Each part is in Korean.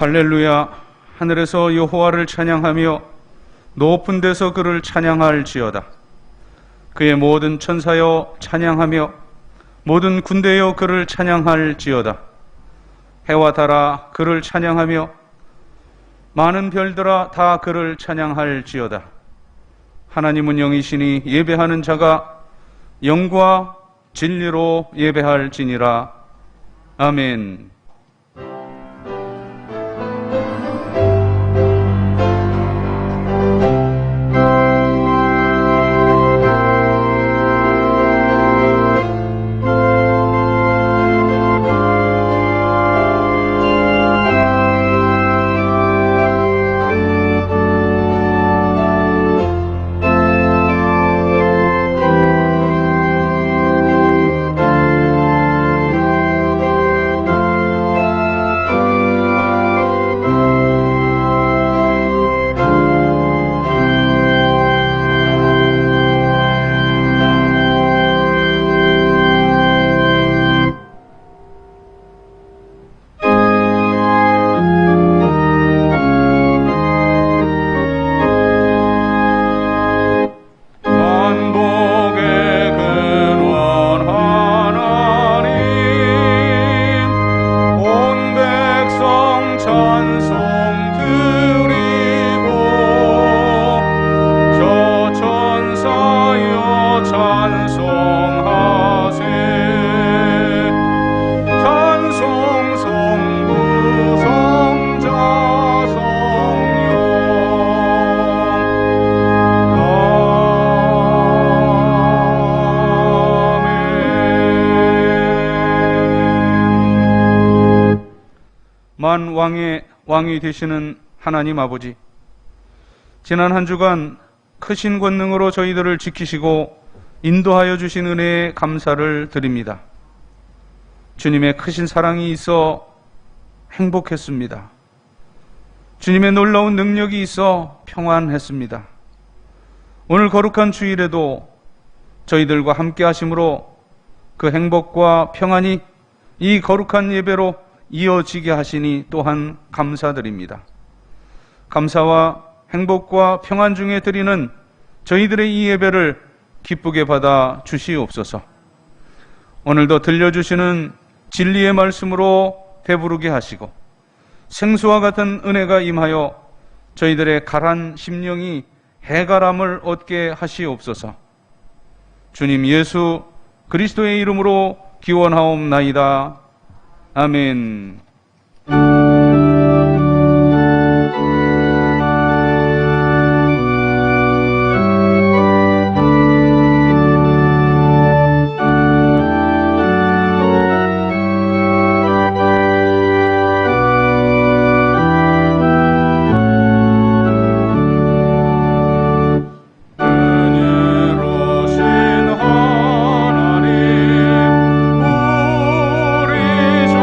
할렐루야. 하늘에서 여호와를 찬양하며 높은 데서 그를 찬양할지어다. 그의 모든 천사여 찬양하며 모든 군대여 그를 찬양할지어다. 해와 달아 그를 찬양하며 많은 별들아 다 그를 찬양할지어다. 하나님은 영이시니 예배하는 자가 영과 진리로 예배할지니라. 아멘. 만왕의 왕이 되시는 하나님 아버지, 지난 한 주간 크신 권능으로 저희들을 지키시고 인도하여 주신 은혜에 감사를 드립니다. 주님의 크신 사랑이 있어 행복했습니다. 주님의 놀라운 능력이 있어 평안했습니다. 오늘 거룩한 주일에도 저희들과 함께 하심으로 그 행복과 평안이 이 거룩한 예배로 이어지게 하시니 또한 감사드립니다. 감사와 행복과 평안 중에 드리는 저희들의 이 예배를 기쁘게 받아 주시옵소서. 오늘도 들려주시는 진리의 말씀으로 배부르게 하시고 생수와 같은 은혜가 임하여 저희들의 가란 심령이 해갈함을 얻게 하시옵소서. 주님 예수 그리스도의 이름으로 기원하옵나이다. 아멘. 은혜로신 하나님, 우리 주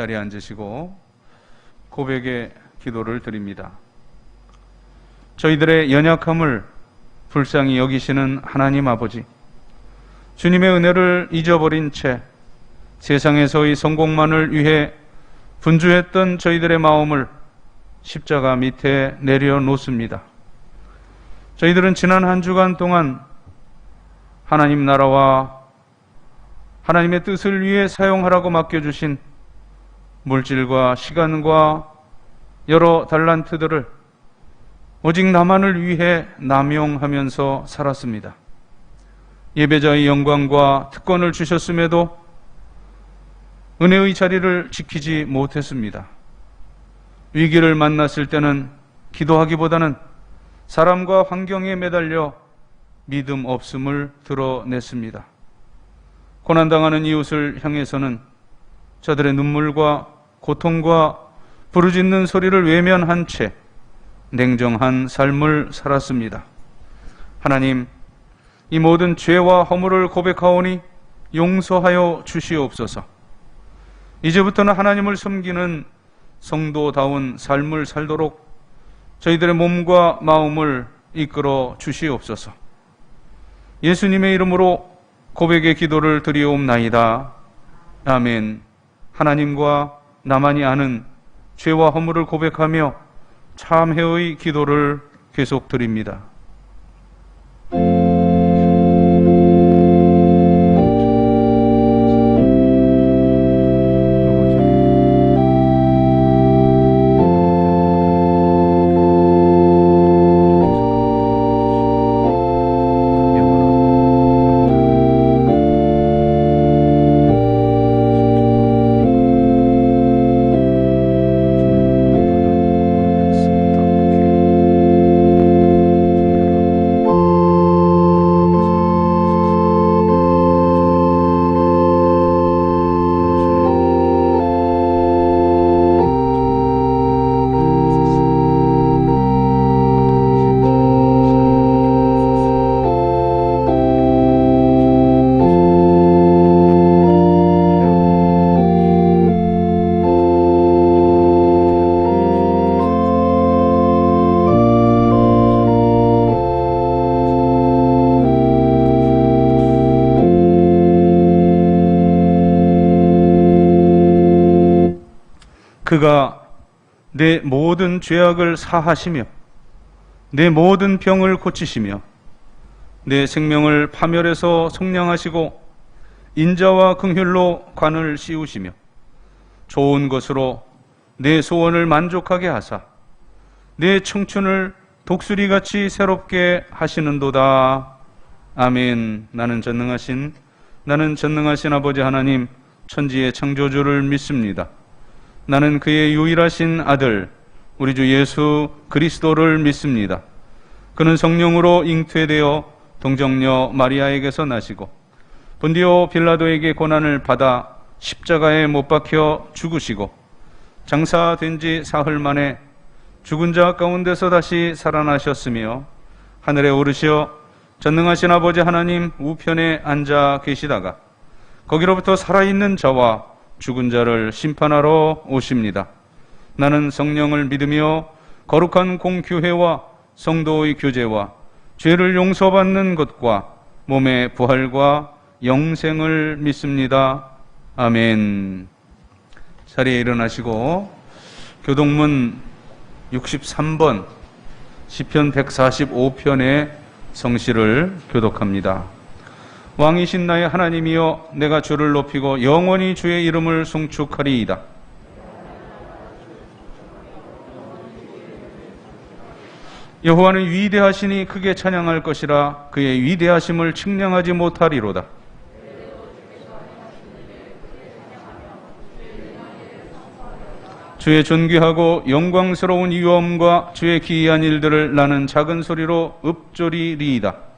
자리에 앉으시고 고백의 기도를 드립니다. 저희들의 연약함을 불쌍히 여기시는 하나님 아버지, 주님의 은혜를 잊어버린 채 세상에서의 성공만을 위해 분주했던 저희들의 마음을 십자가 밑에 내려놓습니다. 저희들은 지난 한 주간 동안 하나님 나라와 하나님의 뜻을 위해 사용하라고 맡겨주신 물질과 시간과 여러 달란트들을 오직 나만을 위해 남용하면서 살았습니다. 예배자의 영광과 특권을 주셨음에도 은혜의 자리를 지키지 못했습니다. 위기를 만났을 때는 기도하기보다는 사람과 환경에 매달려 믿음 없음을 드러냈습니다. 고난당하는 이웃을 향해서는 저들의 눈물과 고통과 부르짖는 소리를 외면한 채 냉정한 삶을 살았습니다. 하나님, 이 모든 죄와 허물을 고백하오니 용서하여 주시옵소서. 이제부터는 하나님을 섬기는 성도다운 삶을 살도록 저희들의 몸과 마음을 이끌어 주시옵소서. 예수님의 이름으로 고백의 기도를 드리옵나이다. 아멘. 하나님과 나만이 아는 죄와 허물을 고백하며 참회의 기도를 계속 드립니다. 그가 내 모든 죄악을 사하시며 내 모든 병을 고치시며 내 생명을 파멸해서 속량하시고 인자와 긍휼로 관을 씌우시며 좋은 것으로 내 소원을 만족하게 하사 내 청춘을 독수리같이 새롭게 하시는도다. 아멘. 나는 전능하신 아버지 하나님 천지의 창조주를 믿습니다. 나는 그의 유일하신 아들 우리 주 예수 그리스도를 믿습니다. 그는 성령으로 잉태되어 동정녀 마리아에게서 나시고 본디오 빌라도에게 고난을 받아 십자가에 못 박혀 죽으시고 장사된 지 사흘 만에 죽은 자 가운데서 다시 살아나셨으며 하늘에 오르시어 전능하신 아버지 하나님 우편에 앉아 계시다가 거기로부터 살아있는 자와 죽은 자를 심판하러 오십니다. 나는 성령을 믿으며 거룩한 공교회와 성도의 교제와 죄를 용서받는 것과 몸의 부활과 영생을 믿습니다. 아멘. 자리에 일어나시고 교동문 63번 시편 145편의 성시를 교독합니다. 왕이신 나의 하나님이여, 내가 주를 높이고 영원히 주의 이름을 송축하리이다. 여호와는 위대하시니 크게 찬양할 것이라. 그의 위대하심을 측량하지 못하리로다. 주의 존귀하고 영광스러운 위엄과 주의 기이한 일들을 나는 작은 소리로 읊조리리이다.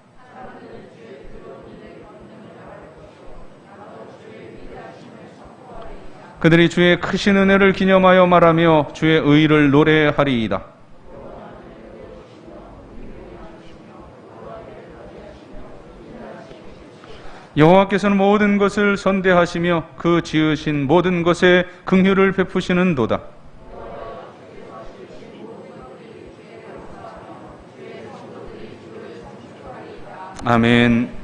그들이 주의 크신 은혜를 기념하여 말하며 주의 의를 노래하리이다. 여호와께서는 모든 것을 선대하시며 그 지으신 모든 것에 긍휼을 베푸시는도다. 아멘.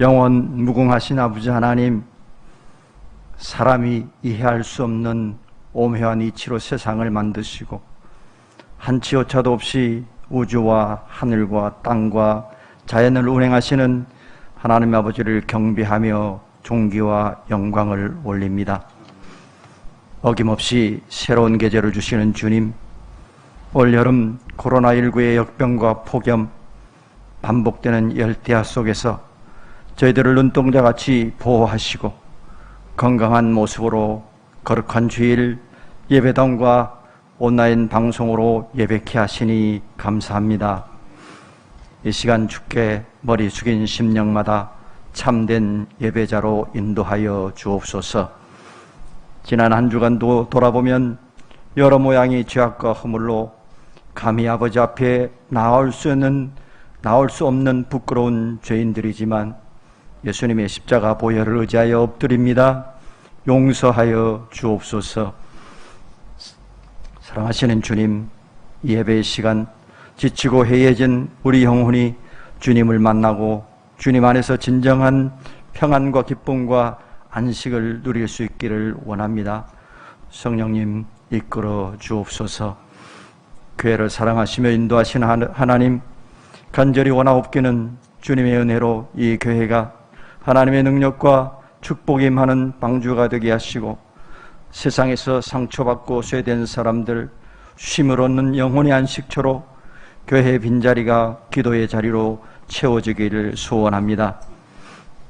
영원 무궁하신 아버지 하나님, 사람이 이해할 수 없는 오묘한 이치로 세상을 만드시고 한치 오차도 없이 우주와 하늘과 땅과 자연을 운행하시는 하나님 아버지를 경배하며 존귀와 영광을 올립니다. 어김없이 새로운 계절을 주시는 주님, 올여름 코로나19의 역병과 폭염, 반복되는 열대야 속에서 저희들을 눈동자같이 보호하시고 건강한 모습으로 거룩한 주일 예배당과 온라인 방송으로 예배케 하시니 감사합니다. 이 시간 주께 머리 숙인 심령마다 참된 예배자로 인도하여 주옵소서. 지난 한 주간도 돌아보면 여러 모양의 죄악과 허물로 감히 아버지 앞에 나올 수 없는 부끄러운 죄인들이지만 예수님의 십자가 보혈을 의지하여 엎드립니다. 용서하여 주옵소서. 사랑하시는 주님, 이 예배의 시간 지치고 해이해진 우리 영혼이 주님을 만나고 주님 안에서 진정한 평안과 기쁨과 안식을 누릴 수 있기를 원합니다. 성령님 이끌어 주옵소서. 교회를 사랑하시며 인도하시는 하나님, 간절히 원하옵기는 주님의 은혜로 이 교회가 하나님의 능력과 축복이 임하는 방주가 되게 하시고 세상에서 상처받고 쇠된 사람들 쉼을 얻는 영혼의 안식처로 교회의 빈자리가 기도의 자리로 채워지기를 소원합니다.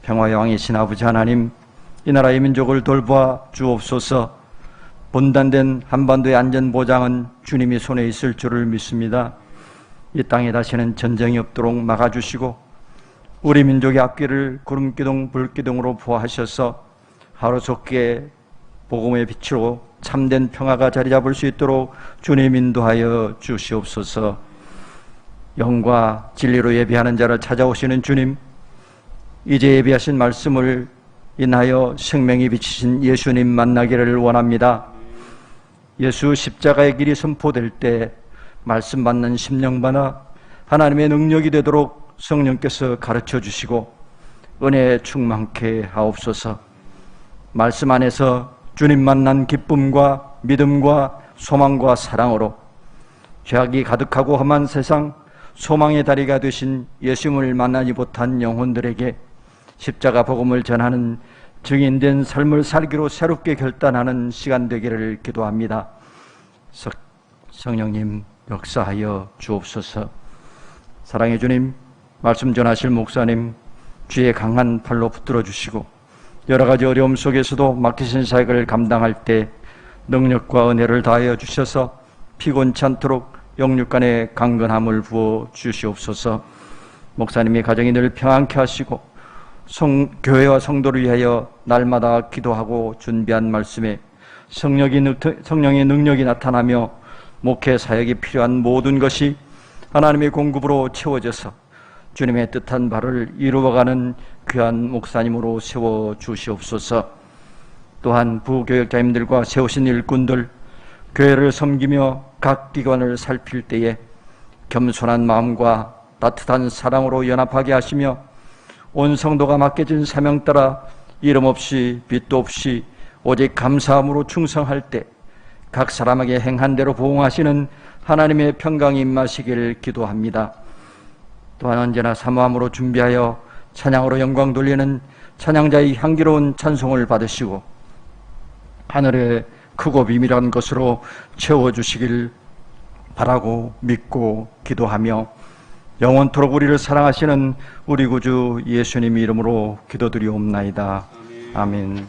평화의 왕이신 아버지 하나님, 이 나라의 민족을 돌보아 주옵소서. 분단된 한반도의 안전보장은 주님의 손에 있을 줄을 믿습니다. 이 땅에 다시는 전쟁이 없도록 막아주시고 우리 민족의 앞길을 구름기둥 불기둥으로 보호하셔서 하루속에 복음의 빛으로 참된 평화가 자리 잡을 수 있도록 주님 인도하여 주시옵소서. 영과 진리로 예배하는 자를 찾아오시는 주님, 이제 예배하신 말씀을 인하여 생명이 비치신 예수님 만나기를 원합니다. 예수 십자가의 길이 선포될 때 말씀 받는 심령마다 하나님의 능력이 되도록 성령께서 가르쳐 주시고 은혜에 충만케 하옵소서. 말씀 안에서 주님 만난 기쁨과 믿음과 소망과 사랑으로 죄악이 가득하고 험한 세상 소망의 다리가 되신 예수님을 만나지 못한 영혼들에게 십자가 복음을 전하는 증인된 삶을 살기로 새롭게 결단하는 시간 되기를 기도합니다. 성령님 역사하여 주옵소서. 사랑의 주님, 말씀 전하실 목사님 주의 강한 팔로 붙들어 주시고 여러 가지 어려움 속에서도 맡기신 사역을 감당할 때 능력과 은혜를 다하여 주셔서 피곤치 않도록 영육간의 강건함을 부어 주시옵소서. 목사님의 가정이 늘 평안케 하시고 교회와 성도를 위하여 날마다 기도하고 준비한 말씀에 성령의 능력이 나타나며 목회 사역이 필요한 모든 것이 하나님의 공급으로 채워져서 주님의 뜻한 바를 이루어가는 귀한 목사님으로 세워주시옵소서. 또한 부교역자님들과 세우신 일꾼들, 교회를 섬기며 각 기관을 살필 때에 겸손한 마음과 따뜻한 사랑으로 연합하게 하시며 온 성도가 맡겨진 사명 따라 이름 없이 빚도 없이 오직 감사함으로 충성할 때 각 사람에게 행한 대로 보응하시는 하나님의 평강이 임하시길 기도합니다. 또한 언제나 사모함으로 준비하여 찬양으로 영광 돌리는 찬양자의 향기로운 찬송을 받으시고 하늘의 크고 비밀한 것으로 채워주시길 바라고 믿고 기도하며 영원토록 우리를 사랑하시는 우리 구주 예수님 이름으로 기도드리옵나이다. 아멘.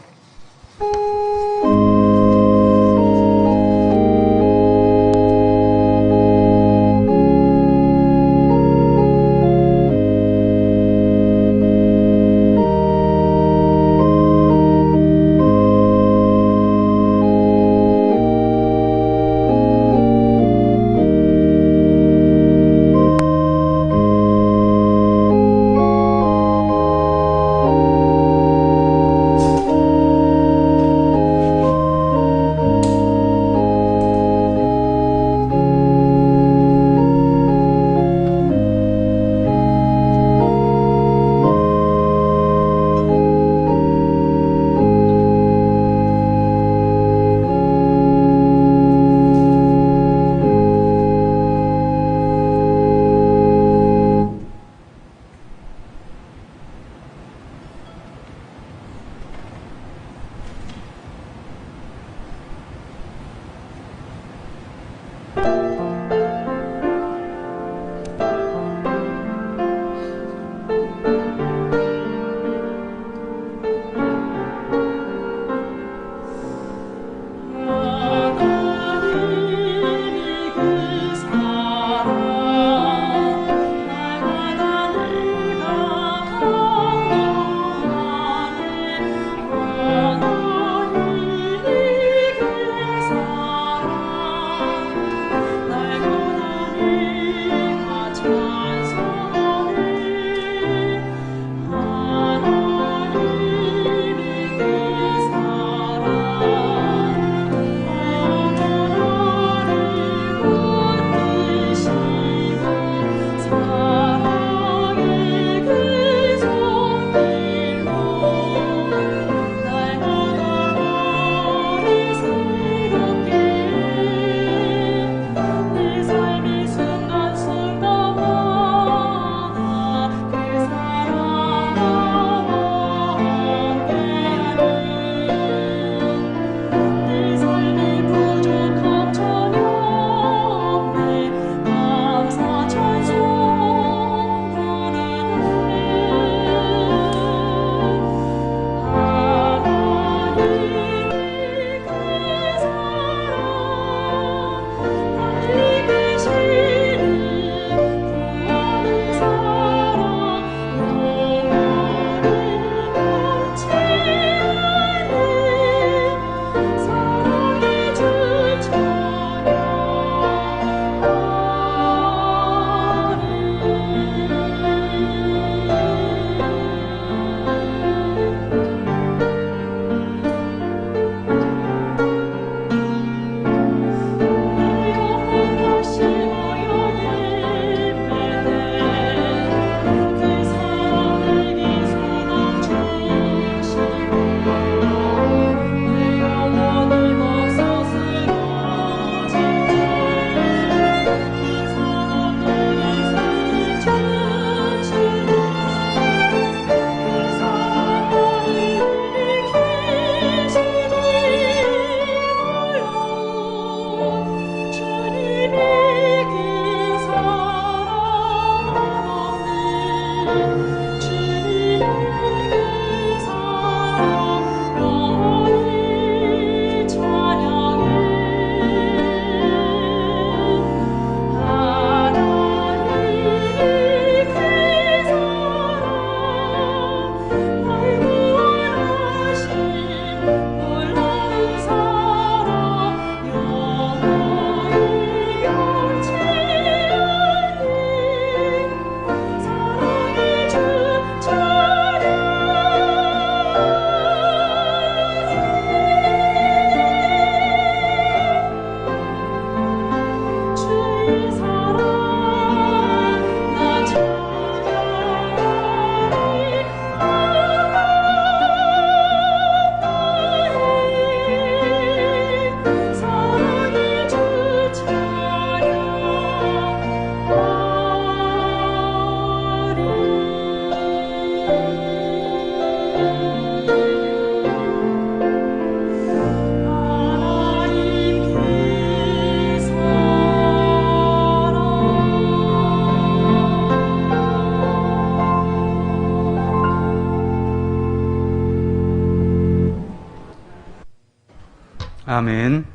아멘.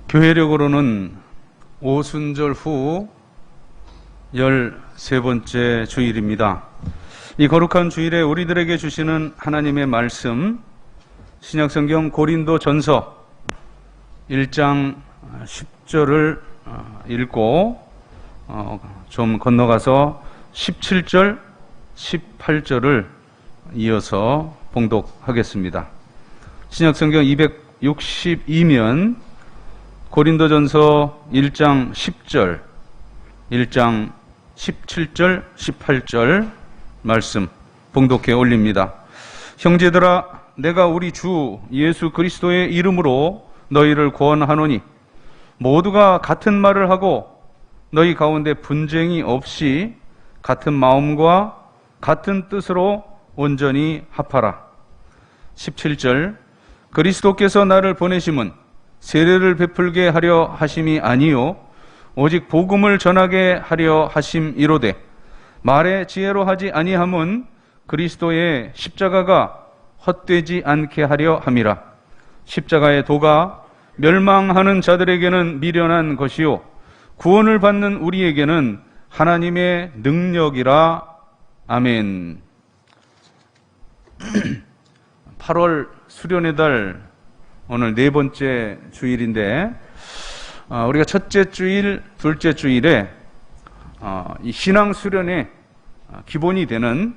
교회력으로는 오순절 후 13번째 주일입니다. 이 거룩한 주일에 우리들에게 주시는 하나님의 말씀, 신약성경 고린도전서 1장 10절을 읽고 좀 건너가서 17절, 18절을 이어서 봉독하겠습니다. 신약성경 262면 고린도전서 1장 10절, 1장 17절, 18절 말씀 봉독해 올립니다. 형제들아, 내가 우리 주 예수 그리스도의 이름으로 너희를 구원하노니 모두가 같은 말을 하고 너희 가운데 분쟁이 없이 같은 마음과 같은 뜻으로 온전히 합하라. 17절, 그리스도께서 나를 보내심은 세례를 베풀게 하려 하심이 아니요 오직 복음을 전하게 하려 하심이로되 말의 지혜로 하지 아니함은 그리스도의 십자가가 헛되지 않게 하려 함이라. 십자가의 도가 멸망하는 자들에게는 미련한 것이요 구원을 받는 우리에게는 하나님의 능력이라. 아멘. 8월 수련의 달 오늘 네 번째 주일인데 우리가 첫째 주일, 둘째 주일에 이 신앙 수련의 기본이 되는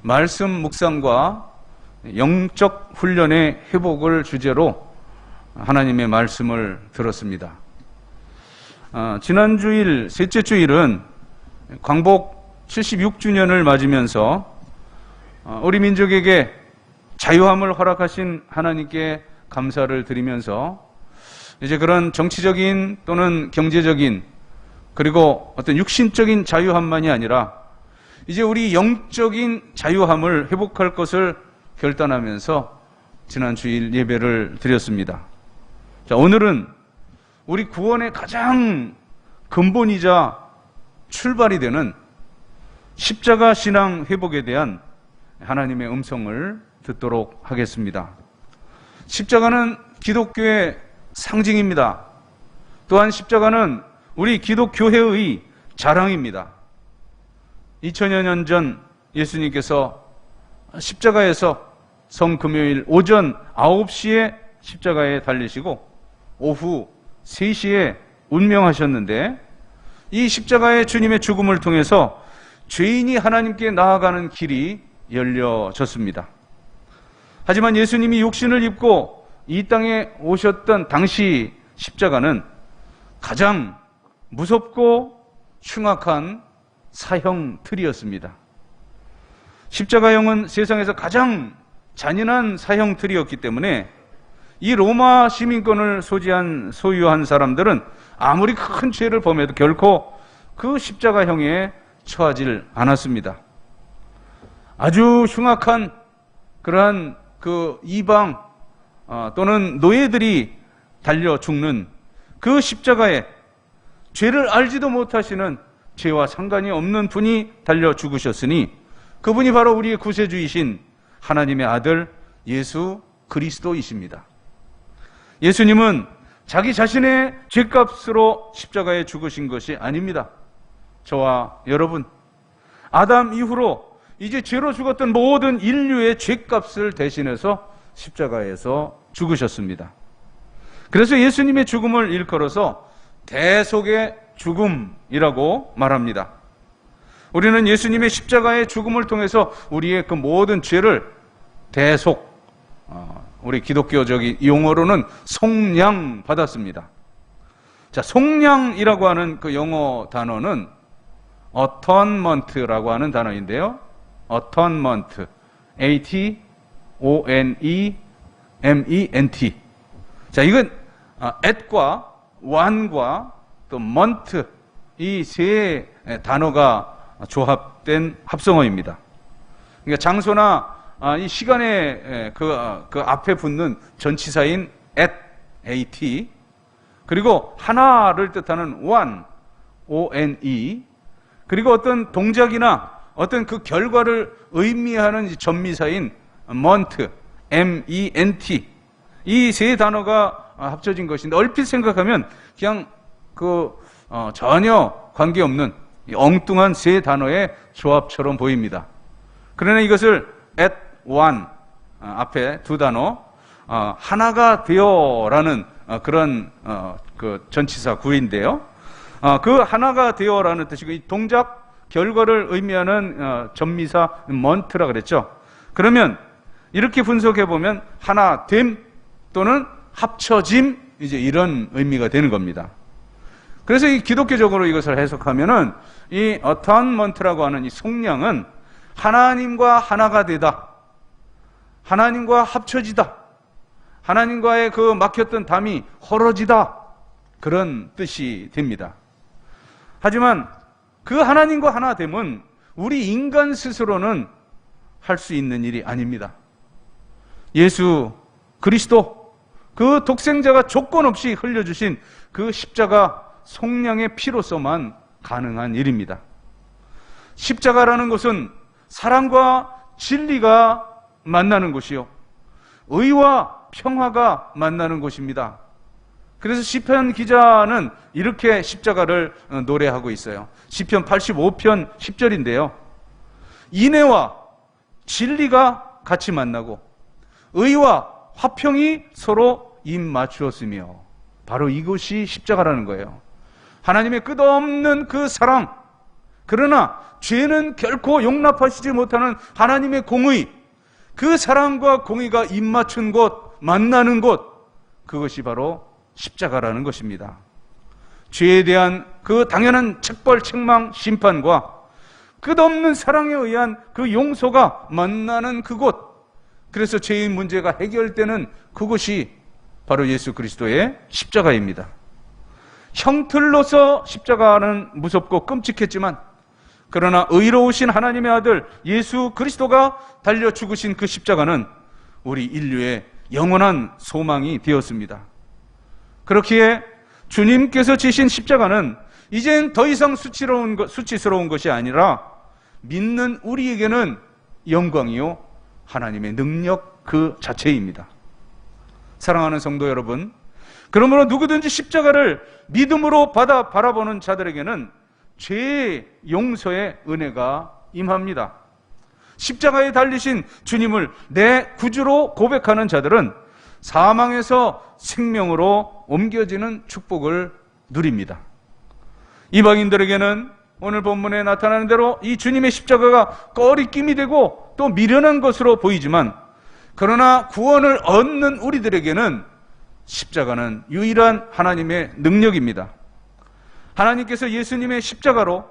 말씀 묵상과 영적 훈련의 회복을 주제로 하나님의 말씀을 들었습니다. 지난 주일, 셋째 주일은 광복 76주년을 맞으면서 우리 민족에게 자유함을 허락하신 하나님께 감사를 드리면서 이제 그런 정치적인 또는 경제적인 그리고 어떤 육신적인 자유함만이 아니라 이제 우리 영적인 자유함을 회복할 것을 결단하면서 지난 주일 예배를 드렸습니다. 자, 오늘은 우리 구원의 가장 근본이자 출발이 되는 십자가 신앙 회복에 대한 하나님의 음성을 듣도록 하겠습니다. 십자가는 기독교의 상징입니다. 또한 십자가는 우리 기독교회의 자랑입니다. 2000여 년 전 예수님께서 십자가에서 성금요일 오전 9시에 십자가에 달리시고 오후 3시에 운명하셨는데 이 십자가의 주님의 죽음을 통해서 죄인이 하나님께 나아가는 길이 열려졌습니다. 하지만 예수님이 육신을 입고 이 땅에 오셨던 당시 십자가는 가장 무섭고 흉악한 사형틀이었습니다. 십자가형은 세상에서 가장 잔인한 사형틀이었기 때문에 이 로마 시민권을 소유한 사람들은 아무리 큰 죄를 범해도 결코 그 십자가형에 처하질 않았습니다. 아주 흉악한 그러한 그 이방 또는 노예들이 달려 죽는 그 십자가에 죄를 알지도 못하시는 죄와 상관이 없는 분이 달려 죽으셨으니 그분이 바로 우리의 구세주이신 하나님의 아들 예수 그리스도이십니다. 예수님은 자기 자신의 죄값으로 십자가에 죽으신 것이 아닙니다. 저와 여러분, 아담 이후로 이제 죄로 죽었던 모든 인류의 죄값을 대신해서 십자가에서 죽으셨습니다. 그래서 예수님의 죽음을 일컬어서 대속의 죽음이라고 말합니다. 우리는 예수님의 십자가의 죽음을 통해서 우리의 그 모든 죄를 대속, 우리 기독교적인 용어로는 속량 받았습니다. 자, 속량이라고 하는 그 영어 단어는 atonement라고 하는 단어인데요. atonement, A-T-O-N-E-M-E-N-T. 자, 이건 at과 one과 또 month 이 세 단어가 조합된 합성어입니다. 그러니까 장소나 이 시간의 그 앞에 붙는 전치사인 at, 그리고 하나를 뜻하는 one, O-N-E, 그리고 어떤 동작이나 어떤 그 결과를 의미하는 전미사인 ment, M-E-N-T, 이 세 단어가 합쳐진 것인데, 얼핏 생각하면 그냥 전혀 관계없는 엉뚱한 세 단어의 조합처럼 보입니다. 그러나 이것을 at one, 앞에 두 단어, 하나가 되어라는 그런 그 전치사 구인데요. 그 하나가 되어라는 뜻이고, 이 동작 결과를 의미하는 전미사 ment라 그랬죠. 그러면 이렇게 분석해 보면 하나됨 또는 합쳐짐, 이제 이런 의미가 되는 겁니다. 그래서 이 기독교적으로 이것을 해석하면은 이 atonement라고 하는 이 속량은 하나님과 하나가 되다, 하나님과 합쳐지다, 하나님과의 그 막혔던 담이 헐어지다, 그런 뜻이 됩니다. 하지만 그 하나님과 하나됨은 우리 인간 스스로는 할 수 있는 일이 아닙니다. 예수 그리스도, 그 독생자가 조건 없이 흘려주신 그 십자가 속량의 피로서만 가능한 일입니다. 십자가라는 것은 사랑과 진리가 만나는 곳이요, 의와 평화가 만나는 곳입니다. 그래서 시편 기자는 이렇게 십자가를 노래하고 있어요. 시편 85편 10절인데요. 인애와 진리가 같이 만나고 의와 화평이 서로 입 맞추었으며, 바로 이것이 십자가라는 거예요. 하나님의 끝없는 그 사랑, 그러나 죄는 결코 용납하시지 못하는 하나님의 공의, 그 사랑과 공의가 입 맞춘 곳, 만나는 곳, 그것이 바로 십자가라는 것입니다. 죄에 대한 그 당연한 책벌, 책망, 심판과 끝없는 사랑에 의한 그 용서가 만나는 그곳, 그래서 죄의 문제가 해결되는 그것이 바로 예수 그리스도의 십자가입니다. 형틀로서 십자가는 무섭고 끔찍했지만, 그러나 의로우신 하나님의 아들 예수 그리스도가 달려 죽으신 그 십자가는 우리 인류의 영원한 소망이 되었습니다. 그렇기에 주님께서 지신 십자가는 이젠 더 이상 수치스러운 것이 아니라 믿는 우리에게는 영광이요, 하나님의 능력 그 자체입니다. 사랑하는 성도 여러분, 그러므로 누구든지 십자가를 믿음으로 바라보는 자들에게는 죄의 용서의 은혜가 임합니다. 십자가에 달리신 주님을 내 구주로 고백하는 자들은 사망에서 생명으로 옮겨지는 축복을 누립니다. 이방인들에게는 오늘 본문에 나타나는 대로 이 주님의 십자가가 꺼리낌이 되고 또 미련한 것으로 보이지만, 그러나 구원을 얻는 우리들에게는 십자가는 유일한 하나님의 능력입니다. 하나님께서 예수님의 십자가로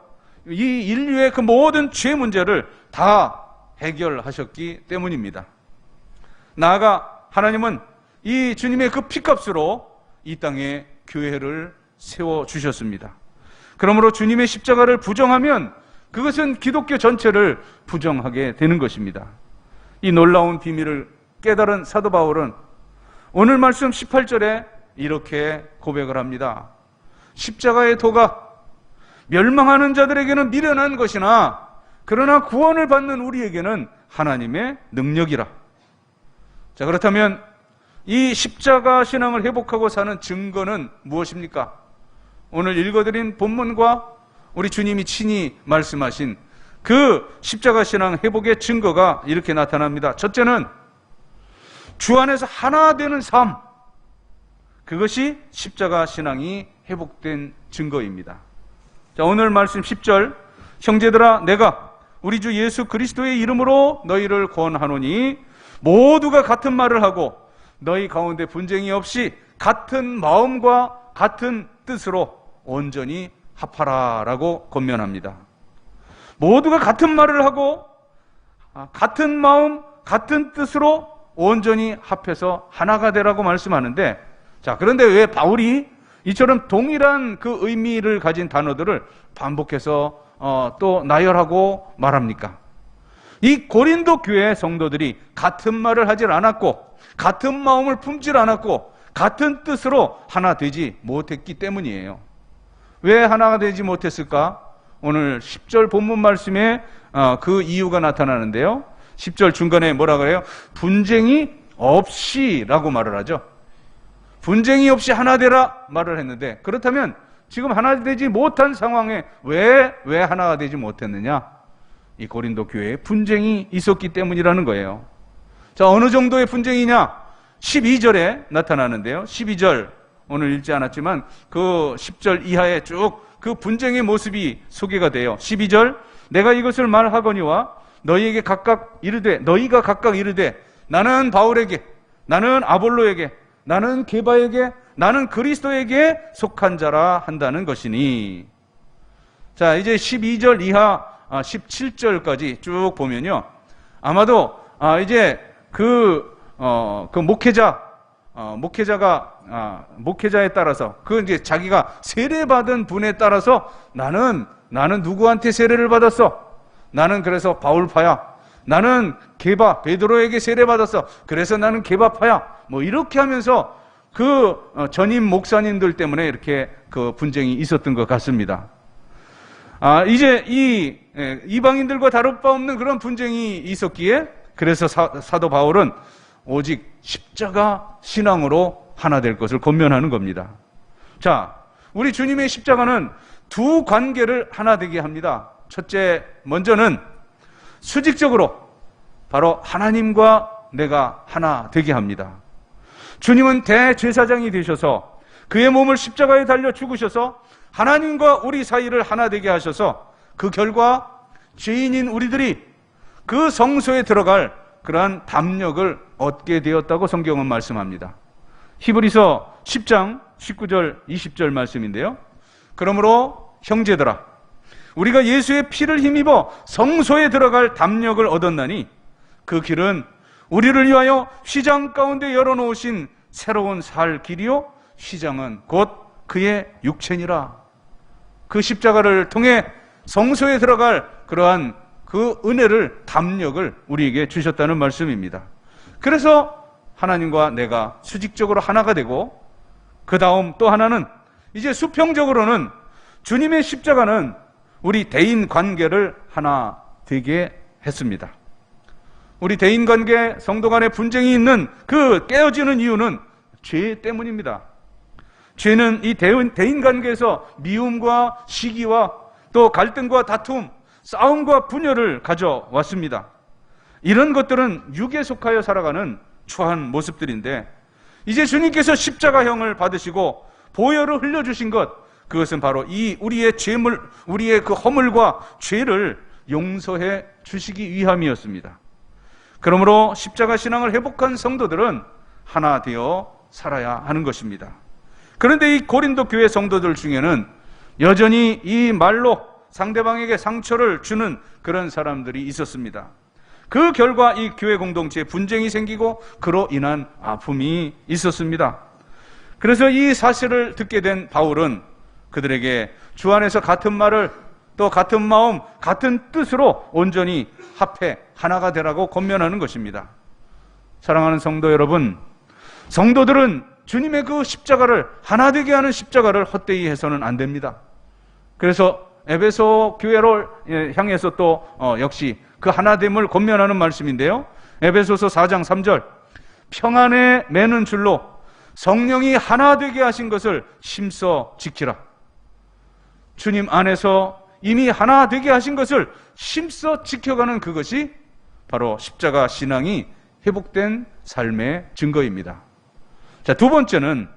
이 인류의 그 모든 죄 문제를 다 해결하셨기 때문입니다. 나아가 하나님은 이 주님의 그 피값으로 이 땅에 교회를 세워주셨습니다. 그러므로 주님의 십자가를 부정하면 그것은 기독교 전체를 부정하게 되는 것입니다. 이 놀라운 비밀을 깨달은 사도 바울은 오늘 말씀 18절에 이렇게 고백을 합니다. 십자가의 도가 멸망하는 자들에게는 미련한 것이나 그러나 구원을 받는 우리에게는 하나님의 능력이라. 자, 그렇다면 이 십자가 신앙을 회복하고 사는 증거는 무엇입니까? 오늘 읽어드린 본문과 우리 주님이 친히 말씀하신 그 십자가 신앙 회복의 증거가 이렇게 나타납니다. 첫째는 주 안에서 하나 되는 삶, 그것이 십자가 신앙이 회복된 증거입니다. 자, 오늘 말씀 10절, 형제들아 내가 우리 주 예수 그리스도의 이름으로 너희를 권하노니 모두가 같은 말을 하고 너희 가운데 분쟁이 없이 같은 마음과 같은 뜻으로 온전히 합하라라고 권면합니다. 모두가 같은 말을 하고 같은 마음, 같은 뜻으로 온전히 합해서 하나가 되라고 말씀하는데, 자, 그런데 왜 바울이 이처럼 동일한 그 의미를 가진 단어들을 반복해서 또 나열하고 말합니까? 이 고린도 교회 성도들이 같은 말을 하질 않았고 같은 마음을 품질 않았고 같은 뜻으로 하나 되지 못했기 때문이에요. 왜 하나가 되지 못했을까? 오늘 10절 본문 말씀에 그 이유가 나타나는데요. 10절 중간에 뭐라 그래요? 분쟁이 없이라고 말을 하죠. 분쟁이 없이 하나 되라 말을 했는데, 그렇다면 지금 하나 되지 못한 상황에 왜 하나가 되지 못했느냐? 이 고린도 교회에 분쟁이 있었기 때문이라는 거예요. 자, 어느 정도의 분쟁이냐? 12절에 나타나는데요. 12절 오늘 읽지 않았지만 그 10절 이하에 쭉 그 분쟁의 모습이 소개가 돼요. 12절, 내가 이것을 말하거니와 너희가 각각 이르되 나는 바울에게, 나는 아볼로에게, 나는 게바에게, 나는 그리스도에게 속한 자라 한다는 것이니. 자, 이제 12절 이하 17절까지 쭉 보면요, 아마도 이제 그 목회자에 따라서, 그 이제 자기가 세례받은 분에 따라서 나는 누구한테 세례를 받았어? 나는 그래서 바울파야. 나는 베드로에게 세례받았어. 그래서 나는 게바파야. 뭐 이렇게 하면서 그 전임 목사님들 때문에 이렇게 그 분쟁이 있었던 것 같습니다. 이제 이 이방인들과 다를 바 없는 그런 분쟁이 있었기에, 그래서 사도 바울은 오직 십자가 신앙으로 하나 될 것을 권면하는 겁니다. 자, 우리 주님의 십자가는 두 관계를 하나 되게 합니다. 첫째, 먼저는 수직적으로 바로 하나님과 내가 하나 되게 합니다. 주님은 대제사장이 되셔서 그의 몸을 십자가에 달려 죽으셔서 하나님과 우리 사이를 하나 되게 하셔서 그 결과 죄인인 우리들이 그 성소에 들어갈 그러한 담력을 얻게 되었다고 성경은 말씀합니다. 히브리서 10장 19절 20절 말씀인데요. 그러므로 형제들아, 우리가 예수의 피를 힘입어 성소에 들어갈 담력을 얻었나니 그 길은 우리를 위하여 휘장 가운데 열어놓으신 새로운 살 길이요, 휘장은 곧 그의 육체니라. 그 십자가를 통해 성소에 들어갈 그러한 그 은혜를, 담력을 우리에게 주셨다는 말씀입니다. 그래서 하나님과 내가 수직적으로 하나가 되고, 그 다음 또 하나는 이제 수평적으로는 주님의 십자가는 우리 대인 관계를 하나 되게 했습니다. 우리 대인 관계, 성도 간의 분쟁이 있는 그 깨어지는 이유는 죄 때문입니다. 죄는 이 대인 관계에서 미움과 시기와 또 갈등과 다툼, 싸움과 분열을 가져왔습니다. 이런 것들은 육에 속하여 살아가는 추한 모습들인데, 이제 주님께서 십자가형을 받으시고 보혈을 흘려주신 것, 그것은 바로 이 우리의 죄물, 우리의 그 허물과 죄를 용서해 주시기 위함이었습니다. 그러므로 십자가 신앙을 회복한 성도들은 하나 되어 살아야 하는 것입니다. 그런데 이 고린도 교회 성도들 중에는 여전히 이 말로 상대방에게 상처를 주는 그런 사람들이 있었습니다. 그 결과 이 교회 공동체에 분쟁이 생기고 그로 인한 아픔이 있었습니다. 그래서 이 사실을 듣게 된 바울은 그들에게 주 안에서 같은 말을, 또 같은 마음, 같은 뜻으로 온전히 합해 하나가 되라고 권면하는 것입니다. 사랑하는 성도 여러분, 성도들은 주님의 그 십자가를, 하나 되게 하는 십자가를 헛되이 해서는 안 됩니다. 그래서 에베소 교회를 향해서 또 역시 그 하나됨을 권면하는 말씀인데요. 에베소서 4장 3절, 평안에 매는 줄로 성령이 하나 되게 하신 것을 힘써 지키라. 주님 안에서 이미 하나 되게 하신 것을 힘써 지켜가는 그것이 바로 십자가 신앙이 회복된 삶의 증거입니다. 자, 두 번째는,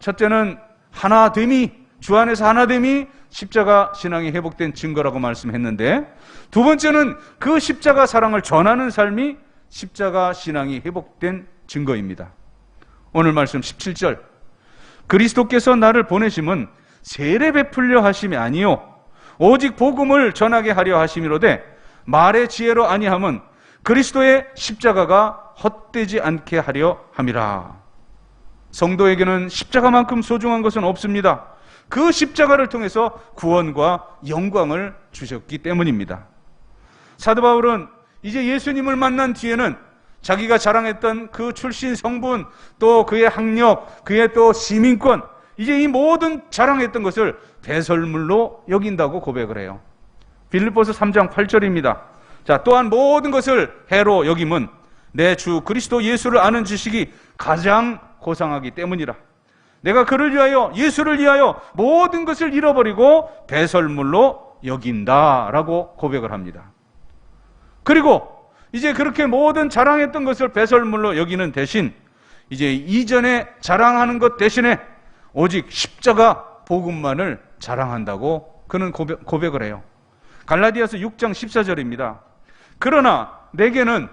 첫째는 하나됨이, 주 안에서 하나됨이 십자가 신앙이 회복된 증거라고 말씀했는데, 두 번째는 그 십자가 사랑을 전하는 삶이 십자가 신앙이 회복된 증거입니다. 오늘 말씀 17절, 그리스도께서 나를 보내심은 세례 베풀려 하심이 아니요 오직 복음을 전하게 하려 하심이로되 말의 지혜로 아니함은 그리스도의 십자가가 헛되지 않게 하려 함이라. 성도에게는 십자가만큼 소중한 것은 없습니다. 그 십자가를 통해서 구원과 영광을 주셨기 때문입니다. 사도 바울은 이제 예수님을 만난 뒤에는 자기가 자랑했던 그 출신 성분, 또 그의 학력, 그의 또 시민권, 이제 이 모든 자랑했던 것을 배설물로 여긴다고 고백을 해요. 빌립보서 3장 8절입니다. 자, 또한 모든 것을 해로 여김은 내 주 그리스도 예수를 아는 지식이 가장 고상하기 때문이라. 내가 그를 위하여, 예수를 위하여 모든 것을 잃어버리고 배설물로 여긴다라고 고백을 합니다. 그리고 이제 그렇게 모든 자랑했던 것을 배설물로 여기는 대신 이제 이전에 자랑하는 것 대신에 오직 십자가 복음만을 자랑한다고 그는 고백을 해요. 갈라디아서 6장 14절입니다. 그러나 내게는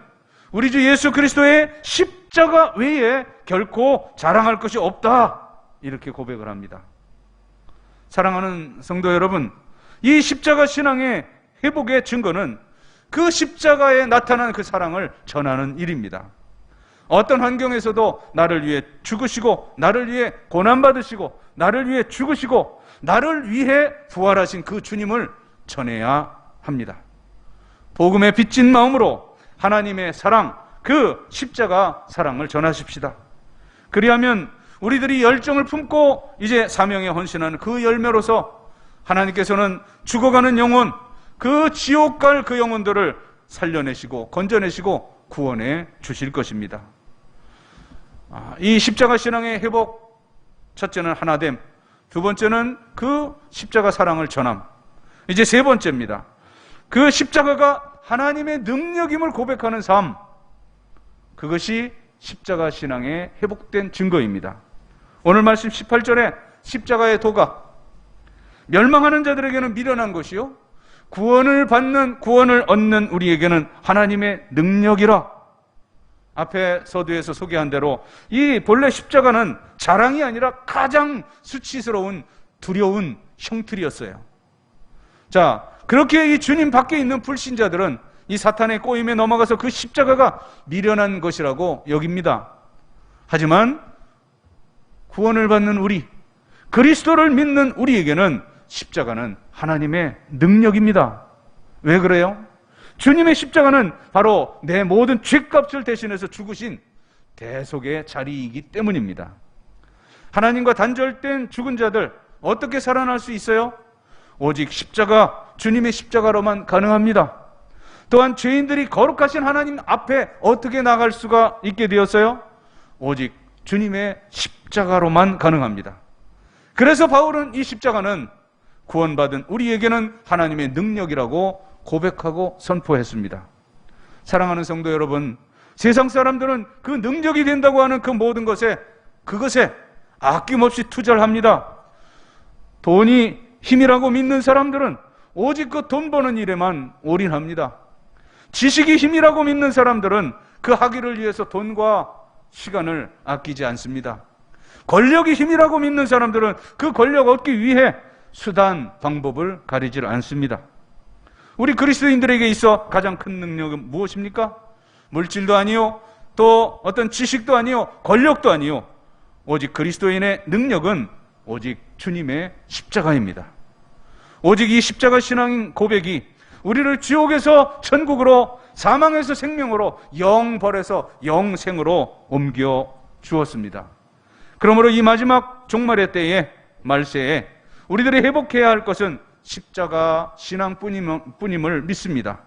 우리 주 예수 그리스도의 십자가 외에 결코 자랑할 것이 없다, 이렇게 고백을 합니다. 사랑하는 성도 여러분, 이 십자가 신앙의 회복의 증거는 그 십자가에 나타난 그 사랑을 전하는 일입니다. 어떤 환경에서도 나를 위해 죽으시고, 나를 위해 고난받으시고, 나를 위해 죽으시고, 나를 위해 부활하신 그 주님을 전해야 합니다. 복음에 빚진 마음으로 하나님의 사랑, 그 십자가 사랑을 전하십시다. 그리하면 우리들이 열정을 품고 이제 사명에 헌신하는 그 열매로서 하나님께서는 죽어가는 영혼, 그 지옥 갈 그 영혼들을 살려내시고 건져내시고 구원해 주실 것입니다. 이 십자가 신앙의 회복, 첫째는 하나됨, 두 번째는 그 십자가 사랑을 전함, 이제 세 번째입니다. 그 십자가가 하나님의 능력임을 고백하는 삶, 그것이 십자가 신앙의 회복된 증거입니다. 오늘 말씀 18절에 십자가의 도가 멸망하는 자들에게는 미련한 것이요 구원을 얻는 우리에게는 하나님의 능력이라. 앞에 서두에서 소개한 대로 이 본래 십자가는 자랑이 아니라 가장 수치스러운 두려운 형틀이었어요. 자, 그렇게 이 주님 밖에 있는 불신자들은 이 사탄의 꼬임에 넘어가서 그 십자가가 미련한 것이라고 여깁니다. 하지만 구원을 받는 우리, 그리스도를 믿는 우리에게는 십자가는 하나님의 능력입니다. 왜 그래요? 주님의 십자가는 바로 내 모든 죄값을 대신해서 죽으신 대속의 자리이기 때문입니다. 하나님과 단절된 죽은 자들 어떻게 살아날 수 있어요? 오직 십자가, 주님의 십자가로만 가능합니다. 또한 죄인들이 거룩하신 하나님 앞에 어떻게 나갈 수가 있게 되었어요? 오직 주님의 십자가로만 가능합니다. 그래서 바울은 이 십자가는 구원받은 우리에게는 하나님의 능력이라고 고백하고 선포했습니다. 사랑하는 성도 여러분, 세상 사람들은 그 능력이 된다고 하는 그 모든 그것에 아낌없이 투자를 합니다. 돈이 힘이라고 믿는 사람들은 오직 그 돈 버는 일에만 올인합니다. 지식이 힘이라고 믿는 사람들은 그 학위를 위해서 돈과 시간을 아끼지 않습니다. 권력이 힘이라고 믿는 사람들은 그 권력 얻기 위해 수단, 방법을 가리지 않습니다. 우리 그리스도인들에게 있어 가장 큰 능력은 무엇입니까? 물질도 아니요, 또 어떤 지식도 아니요, 권력도 아니요, 오직 그리스도인의 능력은 오직 주님의 십자가입니다. 오직 이 십자가 신앙 고백이 우리를 지옥에서 천국으로, 사망에서 생명으로, 영벌에서 영생으로 옮겨 주었습니다. 그러므로 이 마지막 종말의 때에, 말세에 우리들이 회복해야 할 것은 십자가 신앙뿐임을 믿습니다.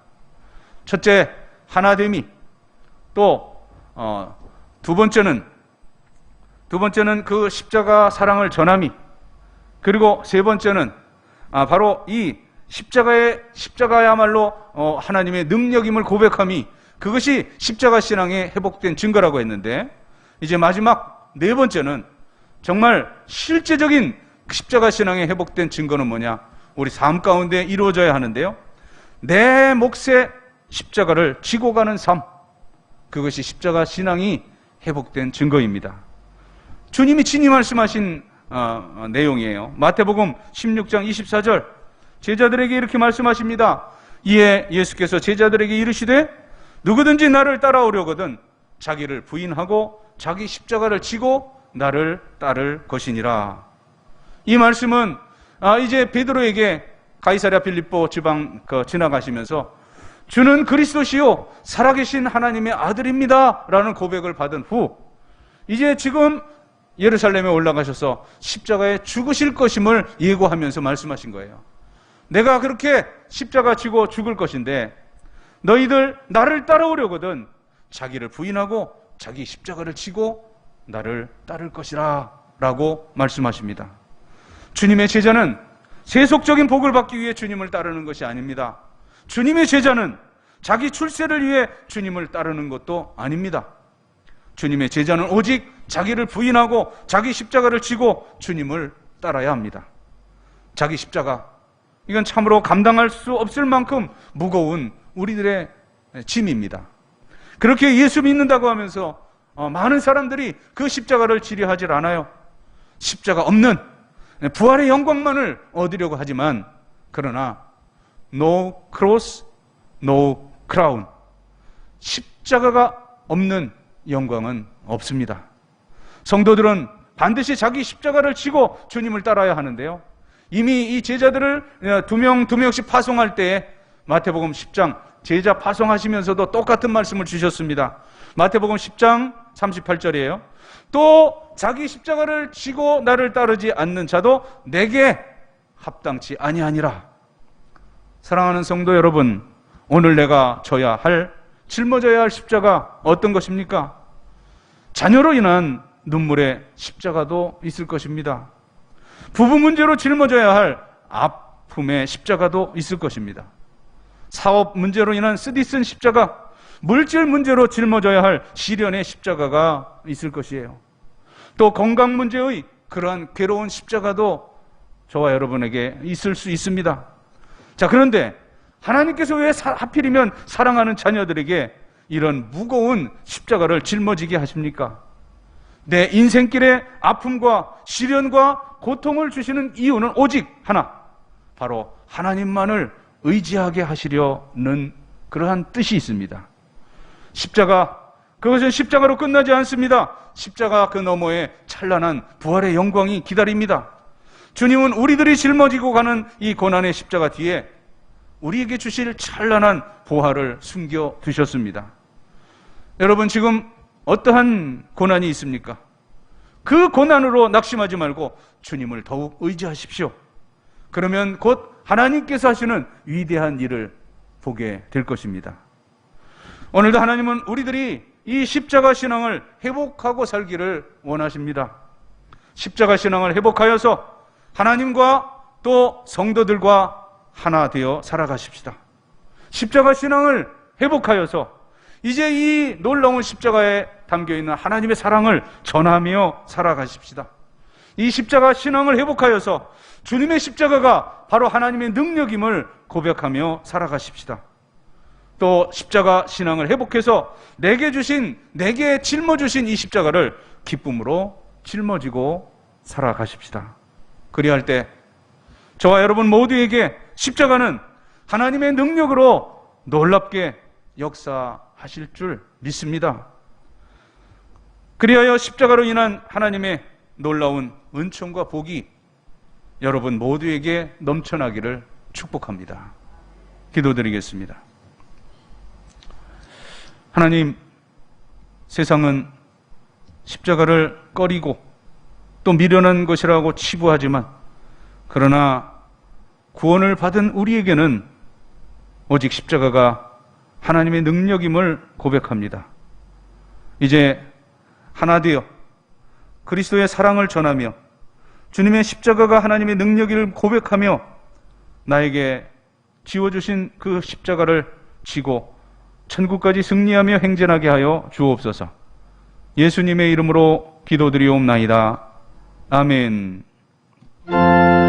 첫째, 하나됨이, 또 두 번째는 그 십자가 사랑을 전함이, 그리고 세 번째는 바로 이 십자가야말로 하나님의 능력임을 고백함이, 그것이 십자가 신앙의 회복된 증거라고 했는데, 이제 마지막 네 번째는 정말 실제적인 십자가 신앙의 회복된 증거는 뭐냐? 우리 삶 가운데 이루어져야 하는데요, 내 몫의 십자가를 지고 가는 삶, 그것이 십자가 신앙이 회복된 증거입니다. 주님이 친히 말씀하신 내용이에요. 마태복음 16장 24절, 제자들에게 이렇게 말씀하십니다. 이에 예수께서 제자들에게 이르시되 누구든지 나를 따라오려거든 자기를 부인하고 자기 십자가를 지고 나를 따를 것이니라. 이 말씀은 이제 베드로에게 가이사랴 빌립보 지방 지나가시면서 주는 그리스도시요 살아계신 하나님의 아들입니다 라는 고백을 받은 후, 이제 지금 예루살렘에 올라가셔서 십자가에 죽으실 것임을 예고하면서 말씀하신 거예요. 내가 그렇게 십자가 지고 죽을 것인데 너희들 나를 따라오려거든 자기를 부인하고 자기 십자가를 지고 나를 따를 것이라 라고 말씀하십니다. 주님의 제자는 세속적인 복을 받기 위해 주님을 따르는 것이 아닙니다. 주님의 제자는 자기 출세를 위해 주님을 따르는 것도 아닙니다. 주님의 제자는 오직 자기를 부인하고 자기 십자가를 지고 주님을 따라야 합니다. 자기 십자가, 이건 참으로 감당할 수 없을 만큼 무거운 우리들의 짐입니다. 그렇게 예수 믿는다고 하면서 많은 사람들이 그 십자가를 지려 하질 않아요. 십자가 없는 부활의 영광만을 얻으려고 하지만, 그러나 no cross, no crown, 십자가가 없는 영광은 없습니다. 성도들은 반드시 자기 십자가를 지고 주님을 따라야 하는데요, 이미 이 제자들을 두 명씩 파송할 때에 마태복음 10장 제자 파송하시면서도 똑같은 말씀을 주셨습니다. 마태복음 10장 38절이에요. 또 자기 십자가를 지고 나를 따르지 않는 자도 내게 합당치 아니하니라. 사랑하는 성도 여러분, 오늘 내가 짊어져야 할 십자가 어떤 것입니까? 자녀로 인한 눈물의 십자가도 있을 것입니다. 부부 문제로 짊어져야 할 아픔의 십자가도 있을 것입니다. 사업 문제로 인한 쓰디쓴 십자가, 물질 문제로 짊어져야 할 시련의 십자가가 있을 것이에요. 또 건강 문제의 그러한 괴로운 십자가도 저와 여러분에게 있을 수 있습니다. 자, 그런데 하나님께서 왜 하필이면 사랑하는 자녀들에게 이런 무거운 십자가를 짊어지게 하십니까? 내 인생길에 아픔과 시련과 고통을 주시는 이유는 오직 하나, 바로 하나님만을 의지하게 하시려는 그러한 뜻이 있습니다. 십자가, 그것은 십자가로 끝나지 않습니다. 십자가 그 너머에 찬란한 부활의 영광이 기다립니다. 주님은 우리들이 짊어지고 가는 이 고난의 십자가 뒤에 우리에게 주실 찬란한 보화를 숨겨 두셨습니다. 여러분, 지금 어떠한 고난이 있습니까? 그 고난으로 낙심하지 말고 주님을 더욱 의지하십시오. 그러면 곧 하나님께서 하시는 위대한 일을 보게 될 것입니다. 오늘도 하나님은 우리들이 이 십자가 신앙을 회복하고 살기를 원하십니다. 십자가 신앙을 회복하여서 하나님과 또 성도들과 하나 되어 살아가십시다. 십자가 신앙을 회복하여서 이제 이 놀라운 십자가에 담겨있는 하나님의 사랑을 전하며 살아가십시다. 이 십자가 신앙을 회복하여서 주님의 십자가가 바로 하나님의 능력임을 고백하며 살아가십시다. 또 십자가 신앙을 회복해서 내게 짊어주신 이 십자가를 기쁨으로 짊어지고 살아가십시다. 그리할 때 저와 여러분 모두에게 십자가는 하나님의 능력으로 놀랍게 역사하실 줄 믿습니다. 그리하여 십자가로 인한 하나님의 놀라운 은총과 복이 여러분 모두에게 넘쳐나기를 축복합니다. 기도드리겠습니다. 하나님, 세상은 십자가를 꺼리고 또 미련한 것이라고 치부하지만, 그러나 구원을 받은 우리에게는 오직 십자가가 하나님의 능력임을 고백합니다. 이제 하나 되어 그리스도의 사랑을 전하며 주님의 십자가가 하나님의 능력임을 고백하며 나에게 지워주신 그 십자가를 지고 천국까지 승리하며 행진하게 하여 주옵소서. 예수님의 이름으로 기도드리옵나이다. 아멘. 십자가로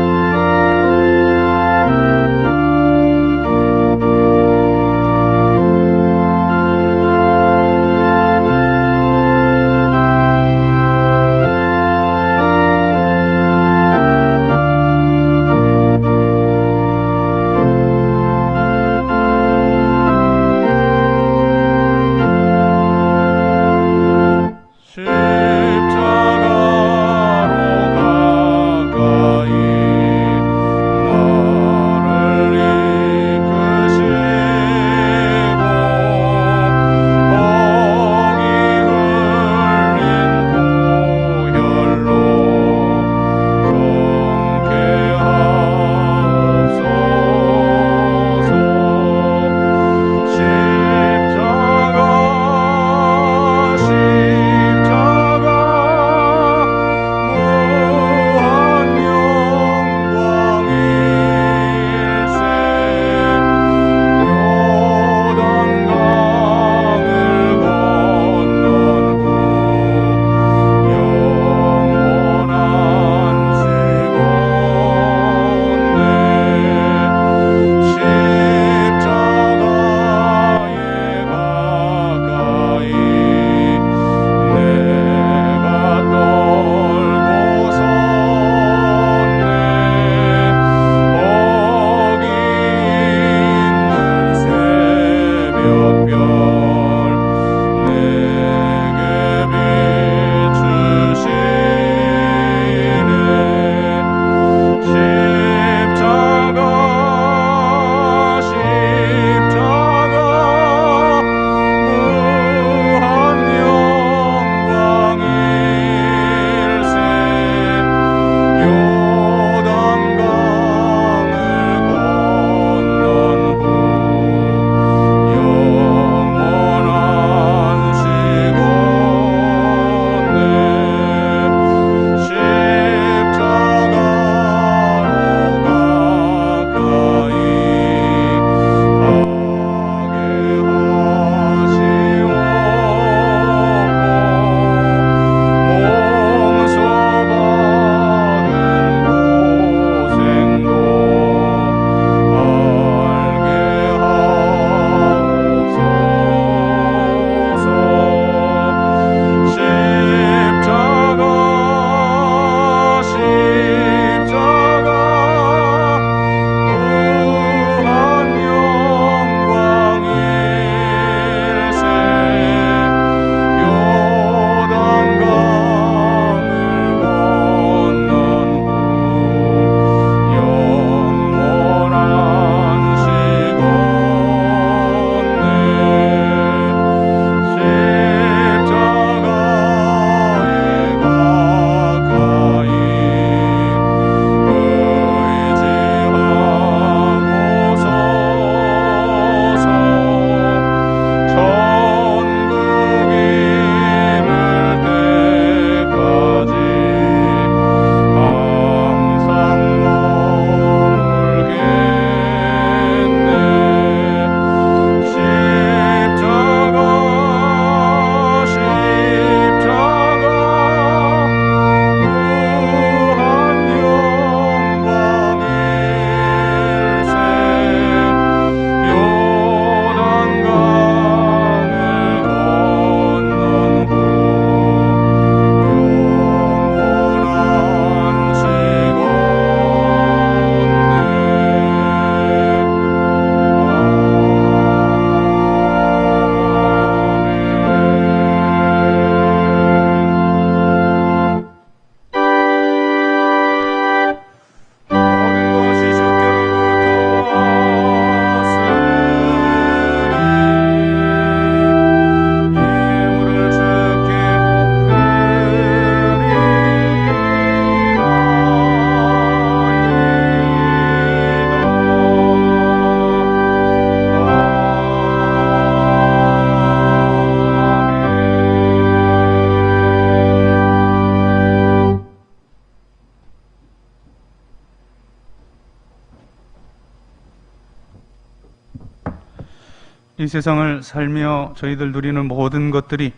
이 세상을 살며 저희들 누리는 모든 것들이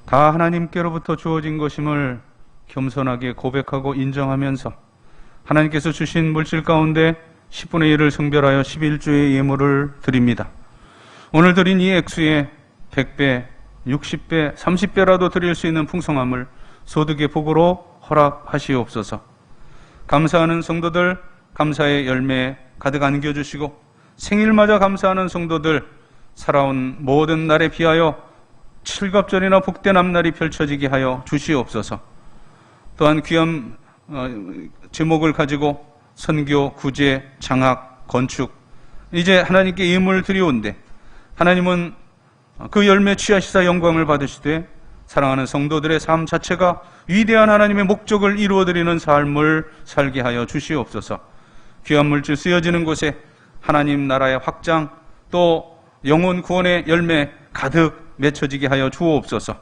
다 하나님께로부터 주어진 것임을 겸손하게 고백하고 인정하면서 하나님께서 주신 물질 가운데 10분의 1을 성별하여 11주의 예물을 드립니다. 오늘 드린 이 액수에 100배, 60배, 30배라도 드릴 수 있는 풍성함을 소득의 복으로 허락하시옵소서. 감사하는 성도들 감사의 열매 가득 안겨주시고, 생일맞아 감사하는 성도들 살아온 모든 날에 비하여 칠갑절이나 복된 앞날이 펼쳐지게 하여 주시옵소서. 또한 귀한 제목을 가지고 선교, 구제, 장학, 건축 이제 하나님께 예물을 드리온데, 하나님은 그 열매 취하시사 영광을 받으시되 사랑하는 성도들의 삶 자체가 위대한 하나님의 목적을 이루어드리는 삶을 살게 하여 주시옵소서. 귀한 물질 쓰여지는 곳에 하나님 나라의 확장, 또 영혼 구원의 열매 가득 맺혀지게 하여 주옵소서.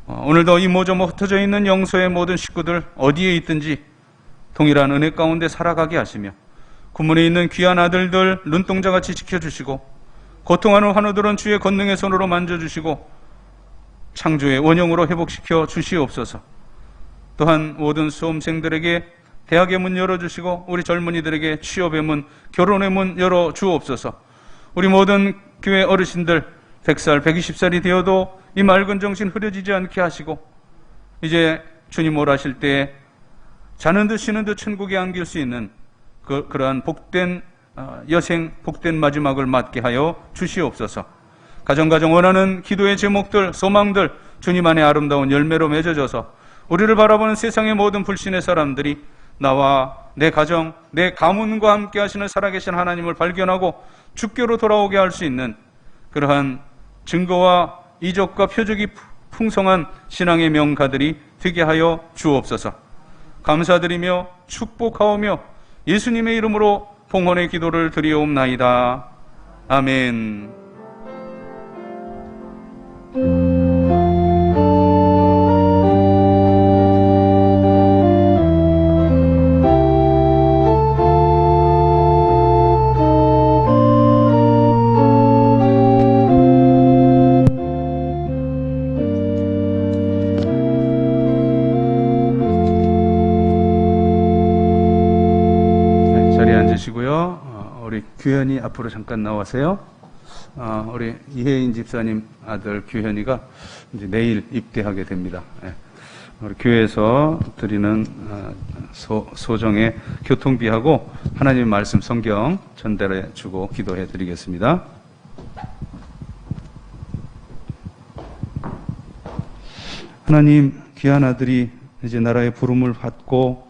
오늘도 이모저모 흩어져 있는 영소의 모든 식구들 어디에 있든지 동일한 은혜 가운데 살아가게 하시며, 구문에 있는 귀한 아들들 눈동자같이 지켜주시고, 고통하는 환우들은 주의 권능의 손으로 만져주시고 창조의 원형으로 회복시켜 주시옵소서. 또한 모든 수험생들에게 대학의 문 열어주시고, 우리 젊은이들에게 취업의 문, 결혼의 문 열어주옵소서. 우리 모든 교회 어르신들 100살, 120살이 되어도 이 맑은 정신 흐려지지 않게 하시고, 이제 주님 오라실 때에 자는 듯 쉬는 듯 천국에 안길 수 있는 그러한 복된 여생, 복된 마지막을 맞게 하여 주시옵소서. 가정가정 원하는 기도의 제목들, 소망들 주님 안에 아름다운 열매로 맺어져서 우리를 바라보는 세상의 모든 불신의 사람들이 나와 내 가정, 내 가문과 함께 하시는 살아계신 하나님을 발견하고 주께로 돌아오게 할 수 있는 그러한 증거와 이적과 표적이 풍성한 신앙의 명가들이 되게 하여 주옵소서. 감사드리며 축복하오며 예수님의 이름으로 봉헌의 기도를 드리옵나이다. 아멘. 우리 규현이 앞으로 잠깐 나와세요. 우리 이혜인 집사님 아들 규현이가 이제 내일 입대하게 됩니다. 우리 교회에서 드리는 소정의 교통비하고 하나님 말씀 성경 전달해 주고 기도해 드리겠습니다. 하나님, 귀한 아들이 이제 나라의 부름을 받고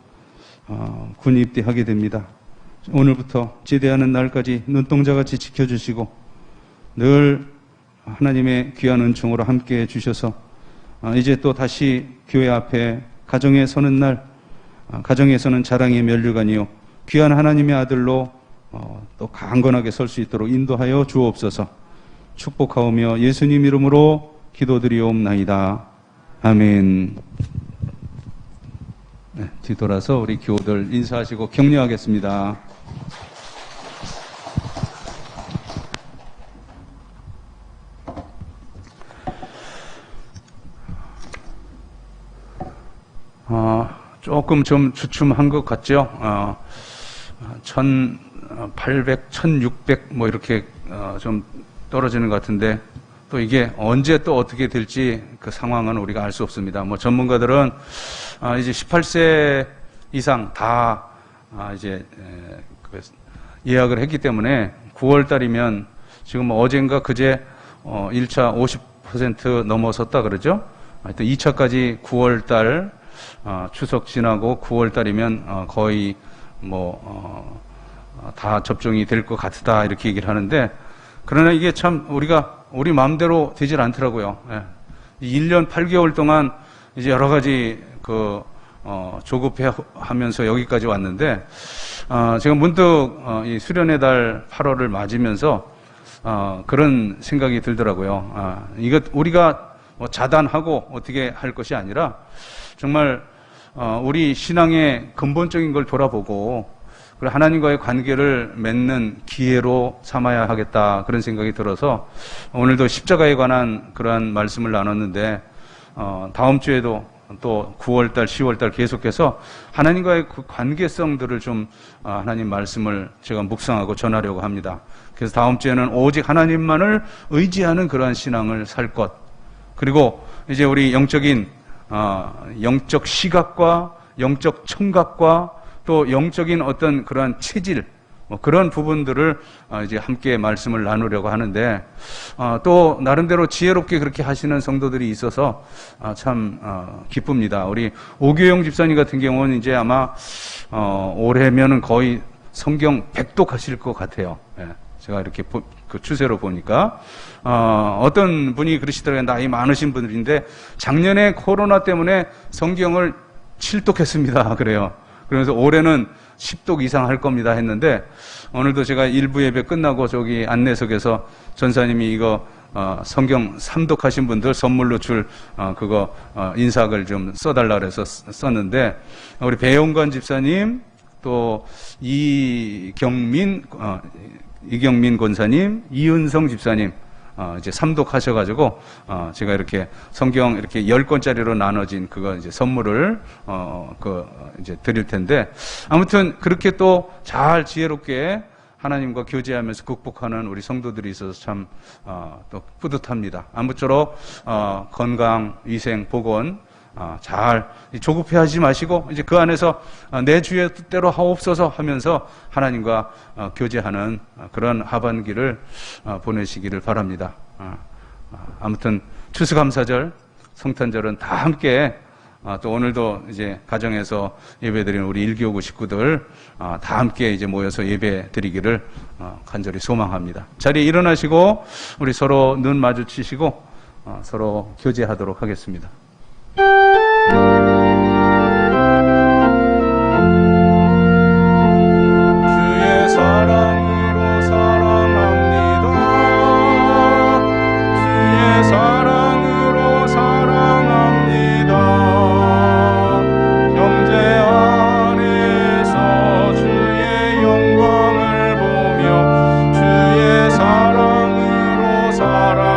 군 입대하게 됩니다. 오늘부터 제대하는 날까지 눈동자같이 지켜주시고 늘 하나님의 귀한 은총으로 함께해 주셔서 이제 또 다시 교회 앞에 가정에 서는 날, 가정에서는 자랑의 면류관이요 귀한 하나님의 아들로 또 강건하게 설 수 있도록 인도하여 주옵소서. 축복하오며 예수님 이름으로 기도드리옵나이다. 아멘. 네, 뒤돌아서 우리 교우들 인사하시고 격려하겠습니다. 조금 좀 주춤한 것 같죠? 1800, 1600 뭐 이렇게 좀 떨어지는 것 같은데 또 이게 언제 또 어떻게 될지 그 상황은 우리가 알 수 없습니다. 뭐 전문가들은 이제 18세 이상 다 이제 예약을 했기 때문에 9월 달이면 지금 어젠가 그제 1차 50% 넘어섰다 그러죠. 하여튼 2차까지 9월 달 추석 지나고 9월 달이면 거의 다 접종이 될 것 같다 이렇게 얘기를 하는데, 그러나 이게 참 우리 마음대로 되질 않더라고요. 1년 8개월 동안 이제 여러 가지 조급해 하면서 여기까지 왔는데, 제가 문득 이 수련의 달 8월을 맞으면서 그런 생각이 들더라고요. 이거 우리가 자단하고 어떻게 할 것이 아니라 정말 우리 신앙의 근본적인 걸 돌아보고 그리고 하나님과의 관계를 맺는 기회로 삼아야 하겠다, 그런 생각이 들어서 오늘도 십자가에 관한 그러한 말씀을 나눴는데 다음 주에도 또 9월달, 10월달 계속해서 하나님과의 그 관계성들을 좀 하나님 말씀을 제가 묵상하고 전하려고 합니다. 그래서 다음 주에는 오직 하나님만을 의지하는 그러한 신앙을 살 것, 그리고 이제 우리 영적인 영적 시각과 영적 청각과 또 영적인 어떤 그러한 체질, 그런 부분들을 이제 함께 말씀을 나누려고 하는데, 또 나름대로 지혜롭게 그렇게 하시는 성도들이 있어서 참 기쁩니다. 우리 오교영 집사님 같은 경우는 이제 아마 올해면은 거의 성경 100독 하실 것 같아요. 예, 제가 이렇게 그 추세로 보니까 어떤 분이 그러시더라고요. 나이 많으신 분들인데 작년에 코로나 때문에 성경을 7독했습니다. 그래요. 그러면서 올해는 10독 이상 할 겁니다 했는데, 오늘도 제가 일부 예배 끝나고 저기 안내석에서 전사님이 이거 성경 3독 하신 분들 선물로 줄 그거 인사글 좀 써달라 그래서 썼는데, 우리 배용관 집사님, 또 이경민 권사님, 이은성 집사님 이제 3독 하셔가지고 제가 이렇게 성경 이렇게 10권짜리로 나눠진 그거 이제 선물을 이제 드릴 텐데, 아무튼 그렇게 또 잘 지혜롭게 하나님과 교제하면서 극복하는 우리 성도들이 있어서 참 또 뿌듯합니다. 아무쪼록 건강, 위생, 보건 잘 조급해하지 마시고 이제 그 안에서 내 주의 뜻대로 하옵소서 하면서 하나님과 교제하는 그런 하반기를 보내시기를 바랍니다. 아무튼 추수감사절, 성탄절은 다 함께 또 오늘도 이제 가정에서 예배드리는 우리 일교구 식구들 다 함께 이제 모여서 예배 드리기를 간절히 소망합니다. 자리에 일어나시고 우리 서로 눈 마주치시고 서로 교제하도록 하겠습니다. 주의 사랑으로 사랑합니다. 주의 사랑으로 사랑합니다. 형제 안에서 주의 영광을 보며 주의 사랑으로 사랑합니다.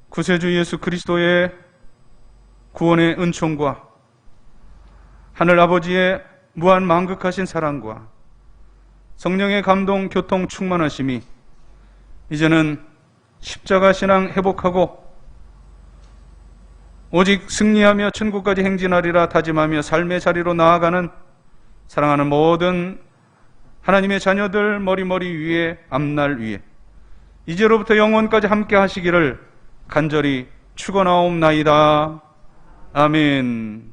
구세주 예수 그리스도의 구원의 은총과 하늘 아버지의 무한 만극하신 사랑과 성령의 감동, 교통, 충만하심이 이제는 십자가 신앙 회복하고 오직 승리하며 천국까지 행진하리라 다짐하며 삶의 자리로 나아가는 사랑하는 모든 하나님의 자녀들 머리머리 위에, 앞날 위에 이제로부터 영원까지 함께 하시기를 간절히 축원하옵나이다. 아멘.